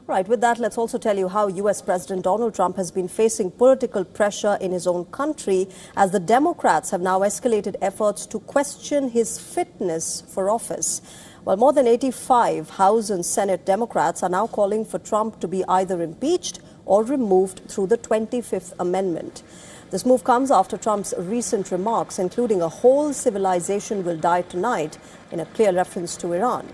Right, with that, let's also tell you how U.S. President Donald Trump has been facing political pressure in his own country as the Democrats have now escalated efforts to question his fitness for office. Well, more than 85 House and Senate Democrats are now calling for Trump to be either impeached or removed through the 25th Amendment. This move comes after Trump's recent remarks, including a whole civilization will die tonight, in a clear reference to Iran.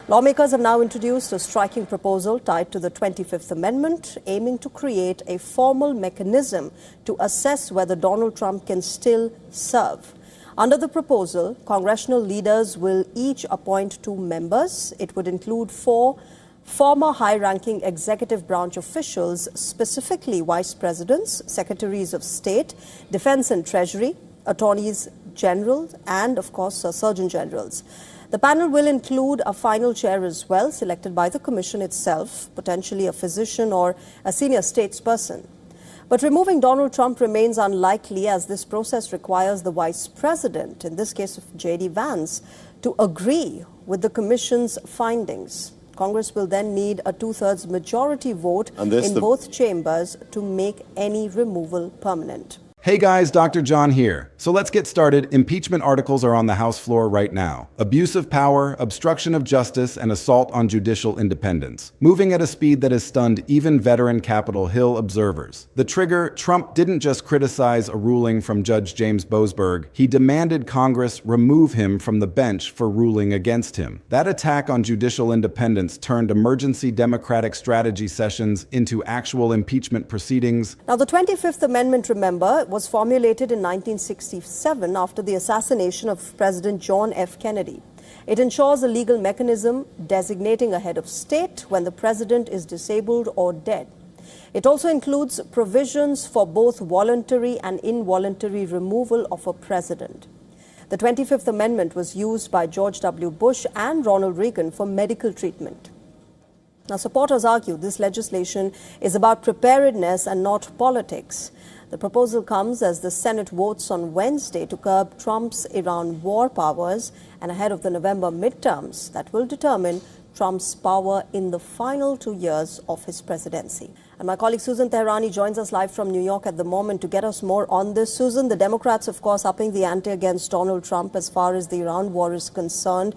Lawmakers have now introduced a striking proposal tied to the 25th Amendment, aiming to create a formal mechanism to assess whether Donald Trump can still serve. Under the proposal, congressional leaders will each appoint 2 members. It would include 4 former high-ranking executive branch officials, specifically vice presidents, secretaries of state, defense and treasury, attorneys general, and, of course, surgeon generals. The panel will include a final chair as well, selected by the commission itself, potentially a physician or a senior statesperson. But removing Donald Trump remains unlikely, as this process requires the vice president, in this case of J.D. Vance, to agree with the commission's findings. Congress will then need a 2/3 majority vote in both chambers to make any removal permanent. Hey guys, Dr. John here. So let's get started. Impeachment articles are on the House floor right now. Abuse of power, obstruction of justice, and assault on judicial independence. Moving at a speed that has stunned even veteran Capitol Hill observers. The trigger, Trump didn't just criticize a ruling from Judge James Boasberg, he demanded Congress remove him from the bench for ruling against him. That attack on judicial independence turned emergency Democratic strategy sessions into actual impeachment proceedings. Now, the 25th Amendment, remember, was formulated in 1967 after the assassination of President John F. Kennedy. It ensures a legal mechanism designating a head of state when the president is disabled or dead. It also includes provisions for both voluntary and involuntary removal of a president. The 25th Amendment was used by George W. Bush and Ronald Reagan for medical treatment. Now, supporters argue this legislation is about preparedness and not politics. The proposal comes as the Senate votes on Wednesday to curb Trump's Iran war powers and ahead of the November midterms that will determine Trump's power in the final 2 years of his presidency. And my colleague Susan Teherani joins us live from New York at the moment to get us more on this. Susan, the Democrats, of course, upping the ante against Donald Trump as far as the Iran war is concerned.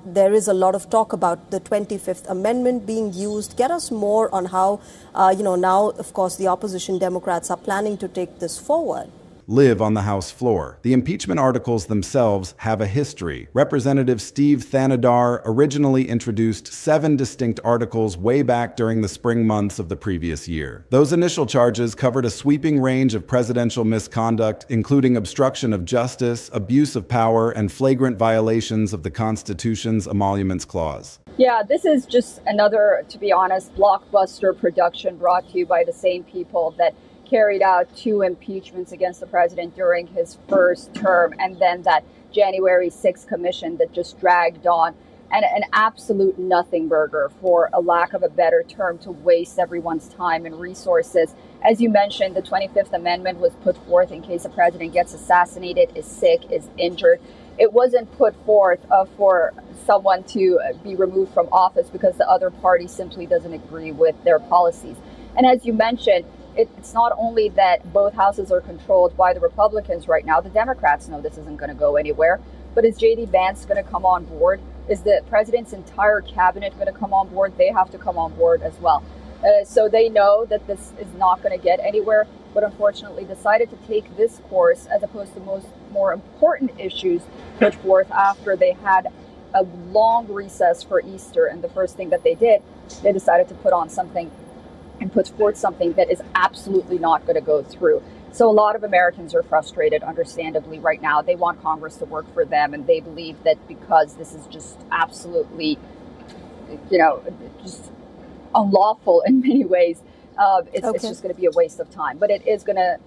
There is a lot of talk about the 25th Amendment being used. Get us more on how, now, of course, the opposition Democrats are planning to take this forward. Live on the House floor. The impeachment articles themselves have a history. Representative Steve Thanadar originally introduced 7 distinct articles way back during the spring months of the previous year. Those initial charges covered a sweeping range of presidential misconduct, including obstruction of justice, abuse of power, and flagrant violations of the Constitution's Emoluments Clause. Yeah, this is just another, to be honest, blockbuster production brought to you by the same people that carried out 2 impeachments against the president during his first term, and then that January 6th commission that just dragged on, and an absolute nothing burger, for a lack of a better term, to waste everyone's time and resources. As you mentioned, the 25th Amendment was put forth in case a president gets assassinated, is sick, is injured. It wasn't put forth for someone to be removed from office because the other party simply doesn't agree with their policies. And as you mentioned, it's not only that both houses are controlled by the Republicans right now. The Democrats know this isn't going to go anywhere. But is J.D. Vance going to come on board? Is the president's entire cabinet going to come on board? They have to come on board as well. So they know that this is not going to get anywhere, but unfortunately decided to take this course as opposed to more important issues put forth after they had a long recess for Easter. And the first thing that they did, they decided to put on something and puts forth something that is absolutely not going to go through. So a lot of Americans are frustrated, understandably, right now. They want Congress to work for them, and they believe that because this is just absolutely, just unlawful in many ways, it's just going to be a waste of time. But it is going to,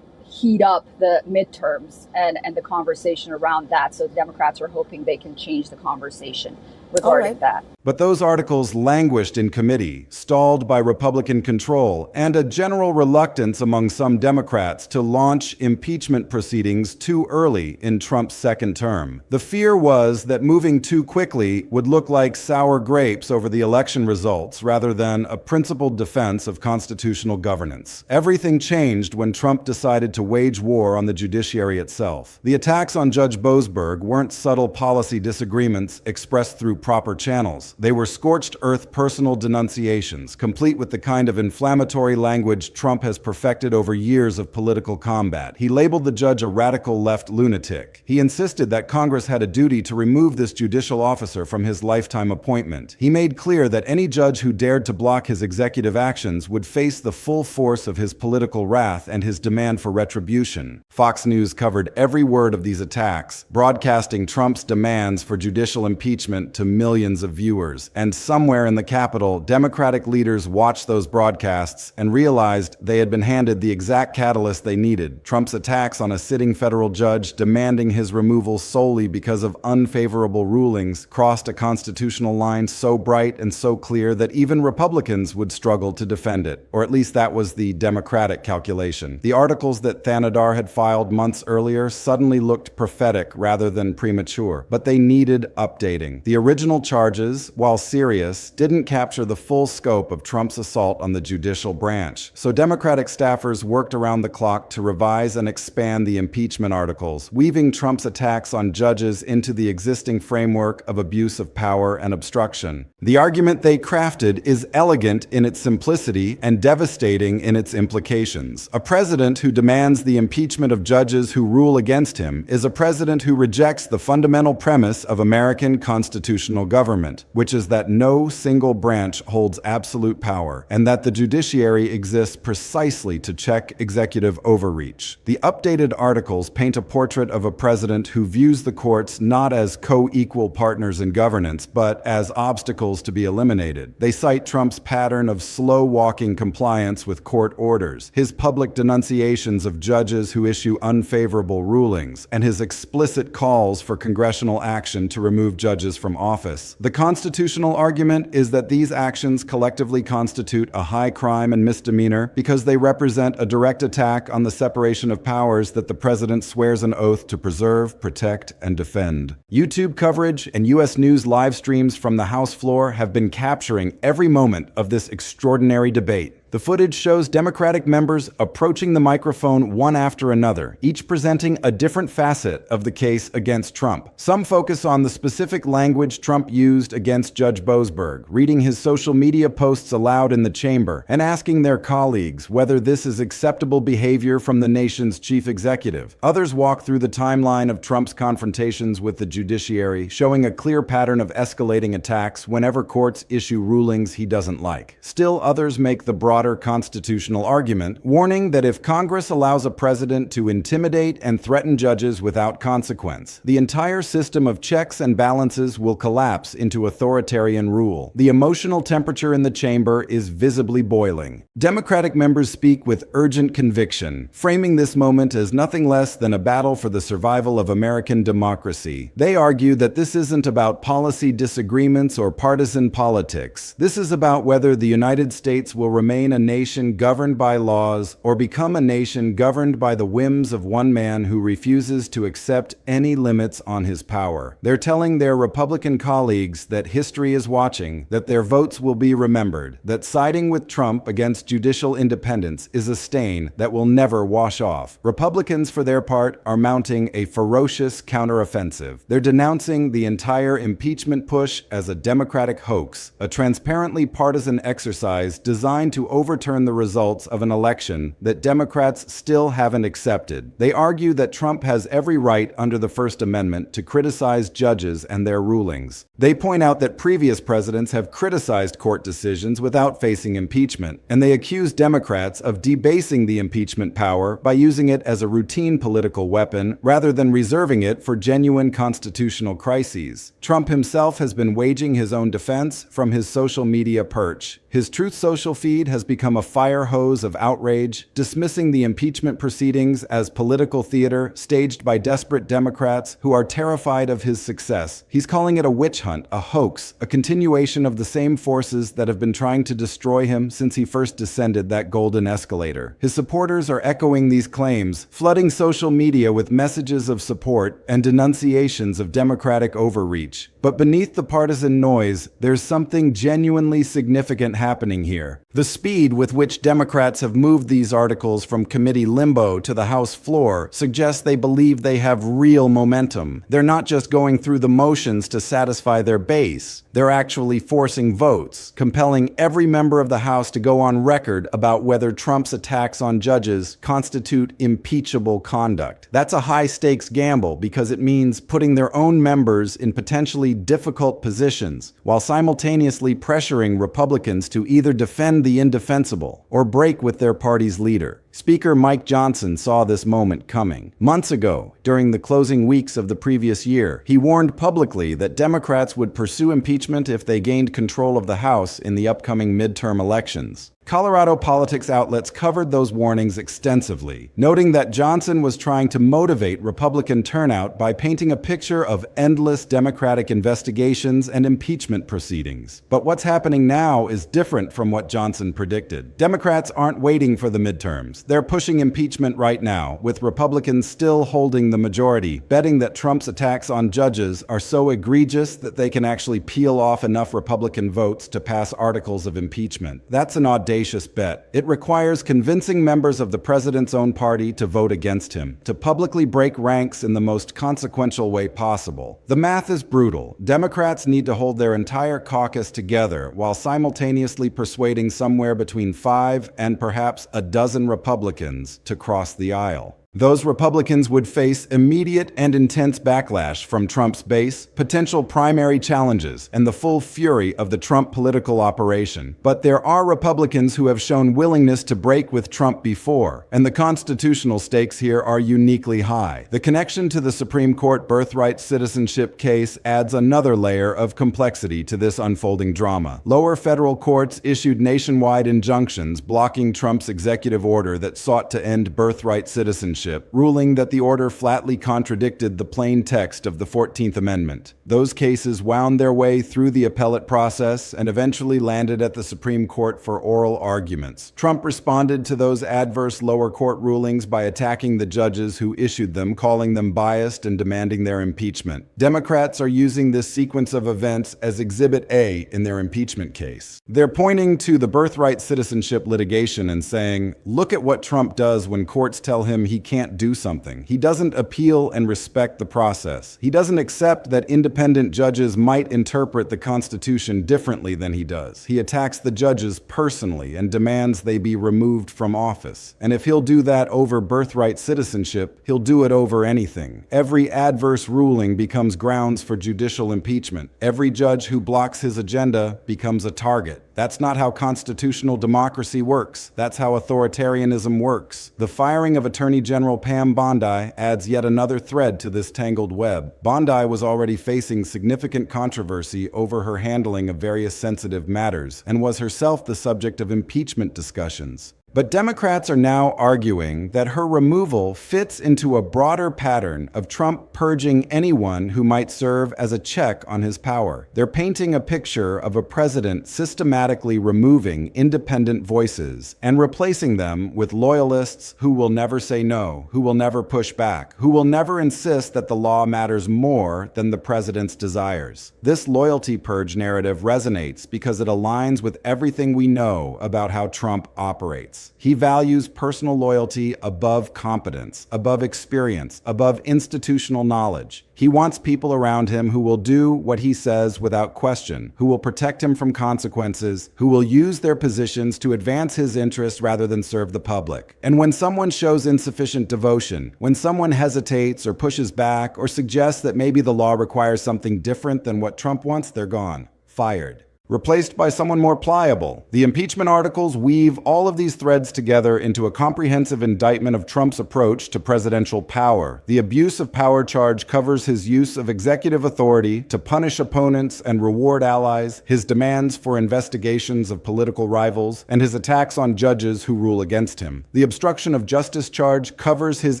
heat up the midterms and the conversation around that. So Democrats are hoping they can change the conversation regarding that. But those articles languished in committee, stalled by Republican control, and a general reluctance among some Democrats to launch impeachment proceedings too early in Trump's second term. The fear was that moving too quickly would look like sour grapes over the election results rather than a principled defense of constitutional governance. Everything changed when Trump decided to wage war on the judiciary itself. The attacks on Judge Boasberg weren't subtle policy disagreements expressed through proper channels. They were scorched earth personal denunciations, complete with the kind of inflammatory language Trump has perfected over years of political combat. He labeled the judge a radical left lunatic. He insisted that Congress had a duty to remove this judicial officer from his lifetime appointment. He made clear that any judge who dared to block his executive actions would face the full force of his political wrath and his demand for retribution. Fox News covered every word of these attacks, broadcasting Trump's demands for judicial impeachment to millions of viewers. And somewhere in the Capitol, Democratic leaders watched those broadcasts and realized they had been handed the exact catalyst they needed: Trump's attacks on a sitting federal judge demanding his removal solely because of unfavorable rulings crossed a constitutional line so bright and so clear that even Republicans would struggle to defend it, or at least that was the Democratic calculation. The articles that Thanedar had filed months earlier suddenly looked prophetic rather than premature, but they needed updating. The original charges, while serious, didn't capture the full scope of Trump's assault on the judicial branch. So Democratic staffers worked around the clock to revise and expand the impeachment articles, weaving Trump's attacks on judges into the existing framework of abuse of power and obstruction. The argument they crafted is elegant in its simplicity and devastating in its implications. A president who demands the impeachment of judges who rule against him is a president who rejects the fundamental premise of American constitutional government, which is that no single branch holds absolute power, and that the judiciary exists precisely to check executive overreach. The updated articles paint a portrait of a president who views the courts not as co-equal partners in governance, but as obstacles to be eliminated. They cite Trump's pattern of slow-walking compliance with court orders, his public denunciations of judges who issue unfavorable rulings, and his explicit calls for congressional action to remove judges from office. The constitutional argument is that these actions collectively constitute a high crime and misdemeanor because they represent a direct attack on the separation of powers that the president swears an oath to preserve, protect, and defend. YouTube coverage and U.S. News live streams from the House floor have been capturing every moment of this extraordinary debate. The footage shows Democratic members approaching the microphone one after another, each presenting a different facet of the case against Trump. Some focus on the specific language Trump used against Judge Boasberg, reading his social media posts aloud in the chamber, and asking their colleagues whether this is acceptable behavior from the nation's chief executive. Others walk through the timeline of Trump's confrontations with the judiciary, showing a clear pattern of escalating attacks whenever courts issue rulings he doesn't like. Still others make the broader constitutional argument, warning that if Congress allows a president to intimidate and threaten judges without consequence, the entire system of checks and balances will collapse into authoritarian rule. The emotional temperature in the chamber is visibly boiling. Democratic members speak with urgent conviction, framing this moment as nothing less than a battle for the survival of American democracy. They argue that this isn't about policy disagreements or partisan politics. This is about whether the United States will remain a nation governed by laws or become a nation governed by the whims of one man who refuses to accept any limits on his power. They're telling their Republican colleagues that history is watching, that their votes will be remembered, that siding with Trump against judicial independence is a stain that will never wash off. Republicans, for their part, are mounting a ferocious counteroffensive. They're denouncing the entire impeachment push as a Democratic hoax, a transparently partisan exercise designed to overturn the results of an election that Democrats still haven't accepted. They argue that Trump has every right under the First Amendment to criticize judges and their rulings. They point out that previous presidents have criticized court decisions without facing impeachment, and they accuse Democrats of debasing the impeachment power by using it as a routine political weapon rather than reserving it for genuine constitutional crises. Trump himself has been waging his own defense from his social media perch. His Truth Social feed has become a fire hose of outrage, dismissing the impeachment proceedings as political theater staged by desperate Democrats who are terrified of his success. He's calling it a witch hunt, a hoax, a continuation of the same forces that have been trying to destroy him since he first descended that golden escalator. His supporters are echoing these claims, flooding social media with messages of support and denunciations of Democratic overreach. But beneath the partisan noise, there's something genuinely significant happening here. The speed with which Democrats have moved these articles from committee limbo to the House floor suggests they believe they have real momentum. They're not just going through the motions to satisfy their base. They're actually forcing votes, compelling every member of the House to go on record about whether Trump's attacks on judges constitute impeachable conduct. That's a high-stakes gamble because it means putting their own members in potentially difficult positions while simultaneously pressuring Republicans to either defend the indefensible or break with their party's leader. Speaker Mike Johnson saw this moment coming. Months ago, during the closing weeks of the previous year, he warned publicly that Democrats would pursue impeachment if they gained control of the House in the upcoming midterm elections. Colorado politics outlets covered those warnings extensively, noting that Johnson was trying to motivate Republican turnout by painting a picture of endless Democratic investigations and impeachment proceedings. But what's happening now is different from what Johnson predicted. Democrats aren't waiting for the midterms. They're pushing impeachment right now, with Republicans still holding the majority, betting that Trump's attacks on judges are so egregious that they can actually peel off enough Republican votes to pass articles of impeachment. That's an audacious bet. It requires convincing members of the president's own party to vote against him, to publicly break ranks in the most consequential way possible. The math is brutal. Democrats need to hold their entire caucus together while simultaneously persuading somewhere between 5 and perhaps a dozen Republicans to cross the aisle. Those Republicans would face immediate and intense backlash from Trump's base, potential primary challenges, and the full fury of the Trump political operation. But there are Republicans who have shown willingness to break with Trump before, and the constitutional stakes here are uniquely high. The connection to the Supreme Court birthright citizenship case adds another layer of complexity to this unfolding drama. Lower federal courts issued nationwide injunctions blocking Trump's executive order that sought to end birthright citizenship, ruling that the order flatly contradicted the plain text of the 14th Amendment. Those cases wound their way through the appellate process and eventually landed at the Supreme Court for oral arguments. Trump responded to those adverse lower court rulings by attacking the judges who issued them, calling them biased and demanding their impeachment. Democrats are using this sequence of events as Exhibit A in their impeachment case. They're pointing to the birthright citizenship litigation and saying, look at what Trump does when courts tell him he can't do something. He doesn't appeal and respect the process. He doesn't accept that independent judges might interpret the Constitution differently than he does. He attacks the judges personally and demands they be removed from office. And if he'll do that over birthright citizenship, he'll do it over anything. Every adverse ruling becomes grounds for judicial impeachment. Every judge who blocks his agenda becomes a target. That's not how constitutional democracy works. That's how authoritarianism works. The firing of Attorney General Pam Bondi adds yet another thread to this tangled web. Bondi was already facing significant controversy over her handling of various sensitive matters and was herself the subject of impeachment discussions. But Democrats are now arguing that her removal fits into a broader pattern of Trump purging anyone who might serve as a check on his power. They're painting a picture of a president systematically removing independent voices and replacing them with loyalists who will never say no, who will never push back, who will never insist that the law matters more than the president's desires. This loyalty purge narrative resonates because it aligns with everything we know about how Trump operates. He values personal loyalty above competence, above experience, above institutional knowledge. He wants people around him who will do what he says without question, who will protect him from consequences, who will use their positions to advance his interests rather than serve the public. And when someone shows insufficient devotion, when someone hesitates or pushes back or suggests that maybe the law requires something different than what Trump wants, they're gone. Fired. replaced by someone more pliable. The impeachment articles weave all of these threads together into a comprehensive indictment of Trump's approach to presidential power. The abuse of power charge covers his use of executive authority to punish opponents and reward allies, his demands for investigations of political rivals, and his attacks on judges who rule against him. The obstruction of justice charge covers his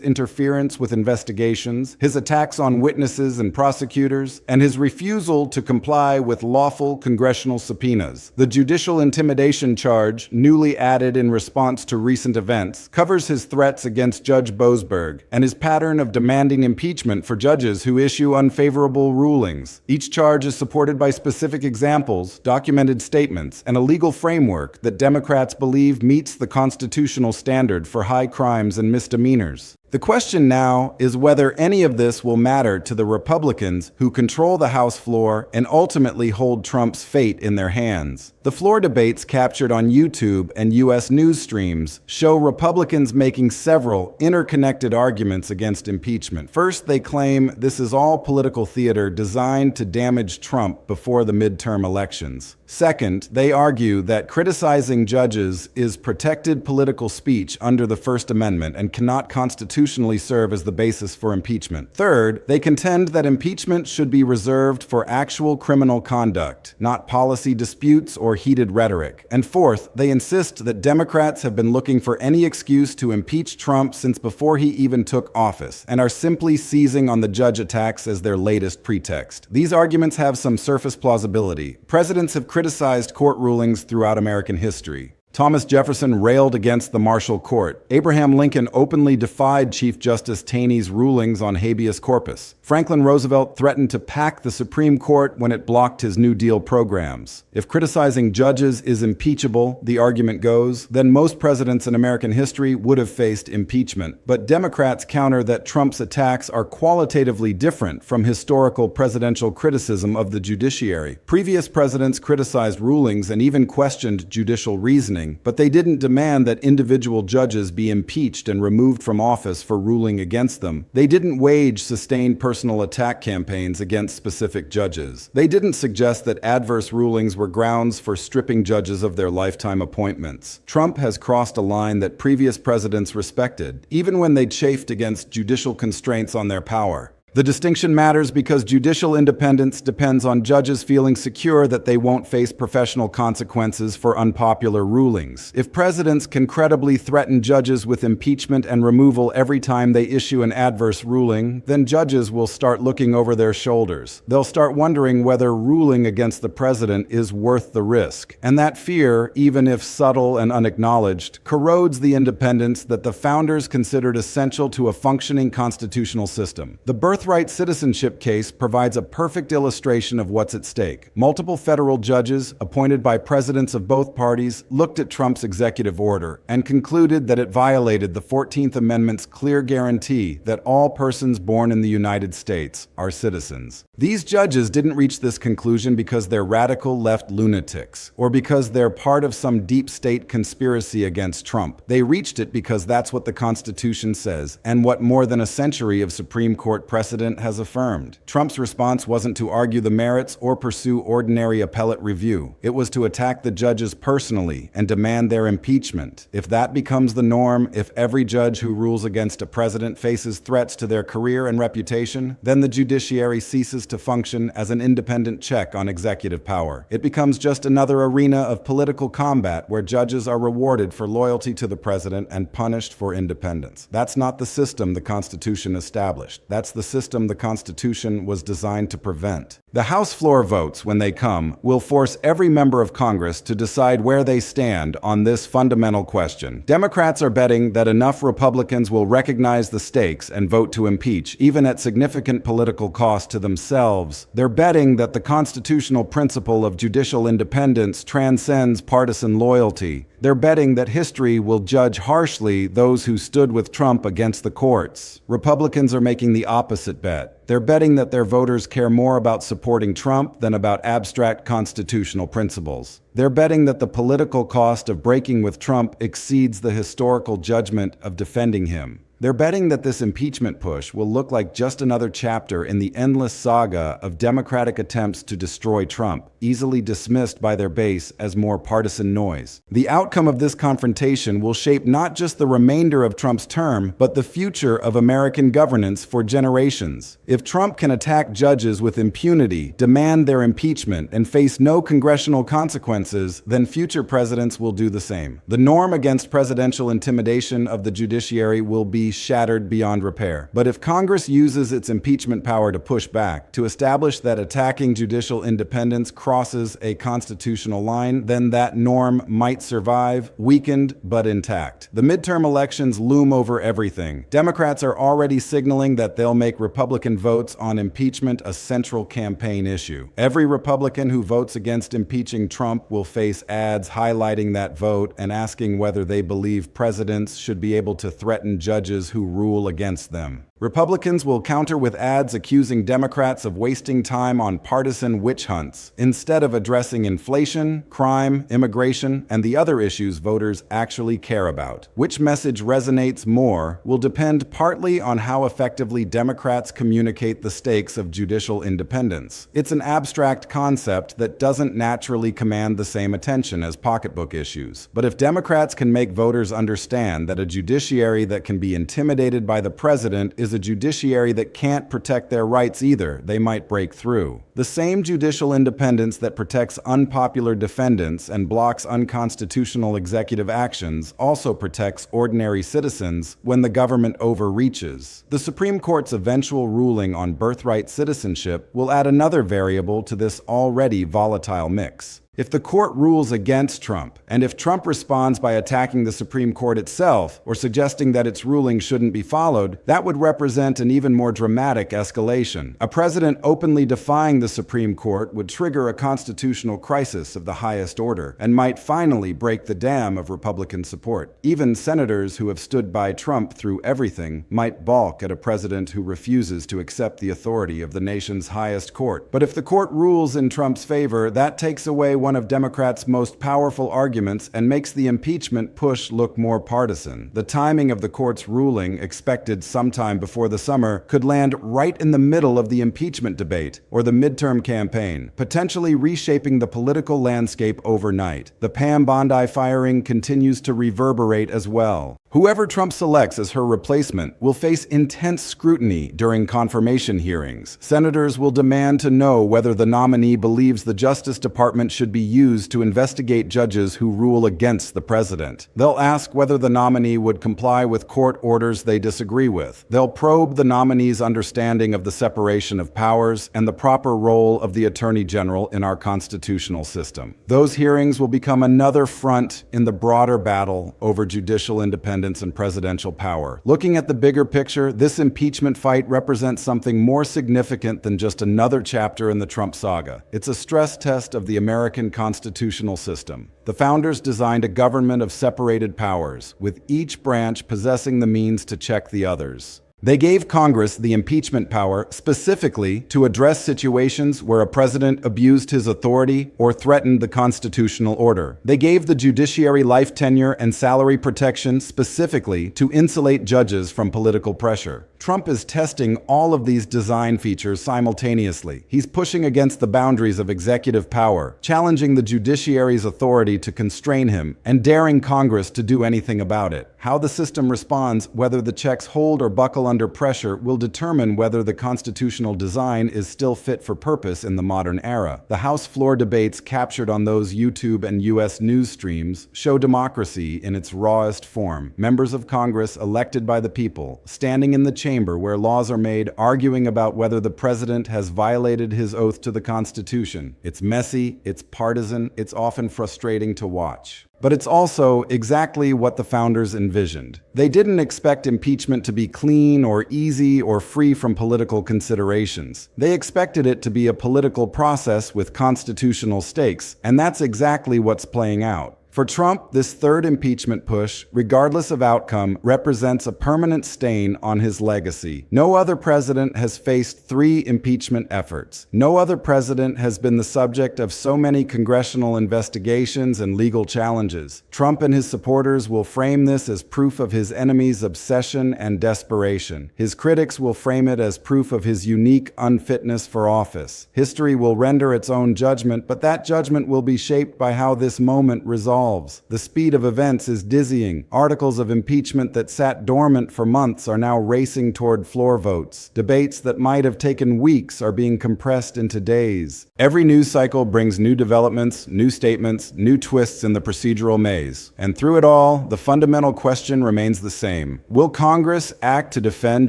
interference with investigations, his attacks on witnesses and prosecutors, and his refusal to comply with lawful congressional subpoenas. The judicial intimidation charge, newly added in response to recent events, covers his threats against Judge Boasberg and his pattern of demanding impeachment for judges who issue unfavorable rulings. Each charge is supported by specific examples, documented statements, and a legal framework that Democrats believe meets the constitutional standard for high crimes and misdemeanors. The question now is whether any of this will matter to the Republicans who control the House floor and ultimately hold Trump's fate in their hands. The floor debates captured on YouTube and U.S. news streams show Republicans making several interconnected arguments against impeachment. First, they claim this is all political theater designed to damage Trump before the midterm elections. Second, they argue that criticizing judges is protected political speech under the First Amendment and cannot constitutionally serve as the basis for impeachment. Third, they contend that impeachment should be reserved for actual criminal conduct, not policy disputes or heated rhetoric. And fourth, they insist that Democrats have been looking for any excuse to impeach Trump since before he even took office and are simply seizing on the judge attacks as their latest pretext. These arguments have some surface plausibility. Presidents have criticized court rulings throughout American history. Thomas Jefferson railed against the Marshall Court. Abraham Lincoln openly defied Chief Justice Taney's rulings on habeas corpus. Franklin Roosevelt threatened to pack the Supreme Court when it blocked his New Deal programs. If criticizing judges is impeachable, the argument goes, then most presidents in American history would have faced impeachment. But Democrats counter that Trump's attacks are qualitatively different from historical presidential criticism of the judiciary. Previous presidents criticized rulings and even questioned judicial reasoning, but they didn't demand that individual judges be impeached and removed from office for ruling against them. They didn't wage sustained personal attack campaigns against specific judges. They didn't suggest that adverse rulings were grounds for stripping judges of their lifetime appointments. Trump has crossed a line that previous presidents respected, even when they chafed against judicial constraints on their power. The distinction matters because judicial independence depends on judges feeling secure that they won't face professional consequences for unpopular rulings. If presidents can credibly threaten judges with impeachment and removal every time they issue an adverse ruling, then judges will start looking over their shoulders. They'll start wondering whether ruling against the president is worth the risk. And that fear, even if subtle and unacknowledged, corrodes the independence that the founders considered essential to a functioning constitutional system. The birthright citizenship case provides a perfect illustration of what's at stake. Multiple federal judges, appointed by presidents of both parties, looked at Trump's executive order and concluded that it violated the 14th Amendment's clear guarantee that all persons born in the United States are citizens. These judges didn't reach this conclusion because they're radical left lunatics or because they're part of some deep state conspiracy against Trump. They reached it because that's what the Constitution says and what more than a century of Supreme Court precedent has affirmed. Trump's response wasn't to argue the merits or pursue ordinary appellate review. It was to attack the judges personally and demand their impeachment. If that becomes the norm, if every judge who rules against a president faces threats to their career and reputation, then the judiciary ceases to function as an independent check on executive power. It becomes just another arena of political combat where judges are rewarded for loyalty to the president and punished for independence. That's not the system the Constitution established. That's the system the Constitution was designed to prevent. The House floor votes, when they come, will force every member of Congress to decide where they stand on this fundamental question. Democrats are betting that enough Republicans will recognize the stakes and vote to impeach, even at significant political cost to themselves. They're betting that the constitutional principle of judicial independence transcends partisan loyalty. They're betting that history will judge harshly those who stood with Trump against the courts. Republicans are making the opposite bet. They're betting that their voters care more about supporting Trump than about abstract constitutional principles. They're betting that the political cost of breaking with Trump exceeds the historical judgment of defending him. They're betting that this impeachment push will look like just another chapter in the endless saga of Democratic attempts to destroy Trump, easily dismissed by their base as more partisan noise. The outcome of this confrontation will shape not just the remainder of Trump's term, but the future of American governance for generations. If Trump can attack judges with impunity, demand their impeachment, and face no congressional consequences, then future presidents will do the same. The norm against presidential intimidation of the judiciary will be shattered beyond repair. But if Congress uses its impeachment power to push back, to establish that attacking judicial independence crosses a constitutional line, then that norm might survive, weakened but intact. The midterm elections loom over everything. Democrats are already signaling that they'll make Republican votes on impeachment a central campaign issue. Every Republican who votes against impeaching Trump will face ads highlighting that vote and asking whether they believe presidents should be able to threaten judges who rule against them. Republicans will counter with ads accusing Democrats of wasting time on partisan witch hunts instead of addressing inflation, crime, immigration, and the other issues voters actually care about. Which message resonates more will depend partly on how effectively Democrats communicate the stakes of judicial independence. It's an abstract concept that doesn't naturally command the same attention as pocketbook issues. But if Democrats can make voters understand that a judiciary that can be intimidated by the president is a judiciary that can't protect their rights either, they might break through. The same judicial independence that protects unpopular defendants and blocks unconstitutional executive actions also protects ordinary citizens when the government overreaches. The Supreme Court's eventual ruling on birthright citizenship will add another variable to this already volatile mix. If the court rules against Trump, and if Trump responds by attacking the Supreme Court itself or suggesting that its ruling shouldn't be followed, that would represent an even more dramatic escalation. A president openly defying the Supreme Court would trigger a constitutional crisis of the highest order and might finally break the dam of Republican support. Even senators who have stood by Trump through everything might balk at a president who refuses to accept the authority of the nation's highest court. But if the court rules in Trump's favor, that takes away one of Democrats' most powerful arguments and makes the impeachment push look more partisan. The timing of the court's ruling, expected sometime before the summer, could land right in the middle of the impeachment debate or the midterm campaign, potentially reshaping the political landscape overnight. The Pam Bondi firing continues to reverberate as well. Whoever Trump selects as her replacement will face intense scrutiny during confirmation hearings. Senators will demand to know whether the nominee believes the Justice Department should be used to investigate judges who rule against the president. They'll ask whether the nominee would comply with court orders they disagree with. They'll probe the nominee's understanding of the separation of powers and the proper role of the Attorney General in our constitutional system. Those hearings will become another front in the broader battle over judicial independence and presidential power. Looking at the bigger picture, this impeachment fight represents something more significant than just another chapter in the Trump saga. It's a stress test of the American constitutional system. The founders designed a government of separated powers, with each branch possessing the means to check the others. They gave Congress the impeachment power specifically to address situations where a president abused his authority or threatened the constitutional order. They gave the judiciary life tenure and salary protection specifically to insulate judges from political pressure. Trump is testing all of these design features simultaneously. He's pushing against the boundaries of executive power, challenging the judiciary's authority to constrain him, and daring Congress to do anything about it. How the system responds, whether the checks hold or buckle under pressure, will determine whether the constitutional design is still fit for purpose in the modern era. The House floor debates captured on those YouTube and US news streams show democracy in its rawest form. Members of Congress elected by the people, standing in the chamber where laws are made, arguing about whether the president has violated his oath to the Constitution. It's messy, it's partisan, it's often frustrating to watch. But it's also exactly what the founders envisioned. They didn't expect impeachment to be clean or easy or free from political considerations. They expected it to be a political process with constitutional stakes, and that's exactly what's playing out. For Trump, this third impeachment push, regardless of outcome, represents a permanent stain on his legacy. No other president has faced 3 impeachment efforts. No other president has been the subject of so many congressional investigations and legal challenges. Trump and his supporters will frame this as proof of his enemies' obsession and desperation. His critics will frame it as proof of his unique unfitness for office. History will render its own judgment, but that judgment will be shaped by how this moment resolves. The speed of events is dizzying. Articles of impeachment that sat dormant for months are now racing toward floor votes. Debates that might have taken weeks are being compressed into days. Every news cycle brings new developments, new statements, new twists in the procedural maze. And through it all, the fundamental question remains the same. Will Congress act to defend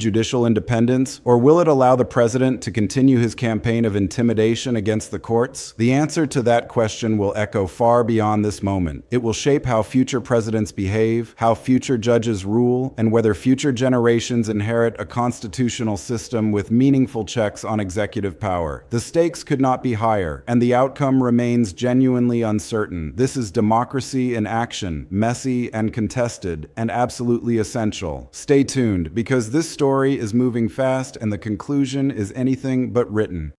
judicial independence, or will it allow the president to continue his campaign of intimidation against the courts? The answer to that question will echo far beyond this moment. It will shape how future presidents behave, how future judges rule, and whether future generations inherit a constitutional system with meaningful checks on executive power. The stakes could not be higher, and the outcome remains genuinely uncertain. This is democracy in action, messy and contested, and absolutely essential. Stay tuned, because this story is moving fast and the conclusion is anything but written.